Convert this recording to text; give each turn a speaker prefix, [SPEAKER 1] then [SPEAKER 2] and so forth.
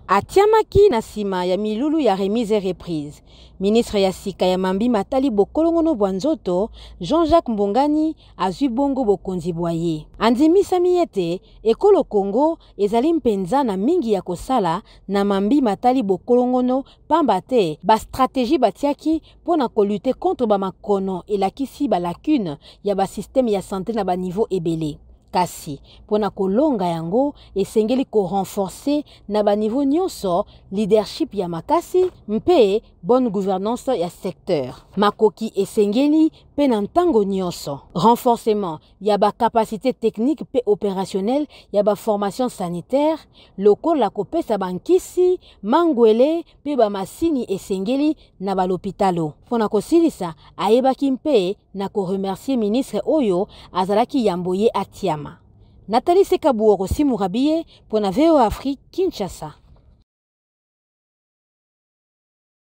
[SPEAKER 1] Atiamaki na sima ya milulu ya remise reprise. Ministre ya sika ya mambi matali bokolongono bwanzoto, Jean-Jacques Mbongani azwi bongo bokonzi bwaye. Andimisa miete, ekolo Congo ezali mpenza na mingi ya kosala na mambi matali bokolongono pamba te ba stratégie batiaki pona kolute contre ba makono elakisi ba lacune ya ba système ya santé na ba niveau ebele. Kasi, pona kolonga yango, esengeli ko renforcer na ba niveau nyonso leadership ya makasi, mpe bonne gouvernance ya secteur. Makoki esengeli pe na ntango nyonso. Renforcement ya ba capacité technique pe opérationnelle ya ba formation sanitaire, lokola kopesa bankisi, mangwele pe ba masini esengeli na ba l'hôpitalo. Pona kosilisa, ayebaki mpe na ko remercier ministre oyo azalaki yamboye Atiama. Nathalie Sekabuoro Simurabie pour la VOA Afrique Kinshasa.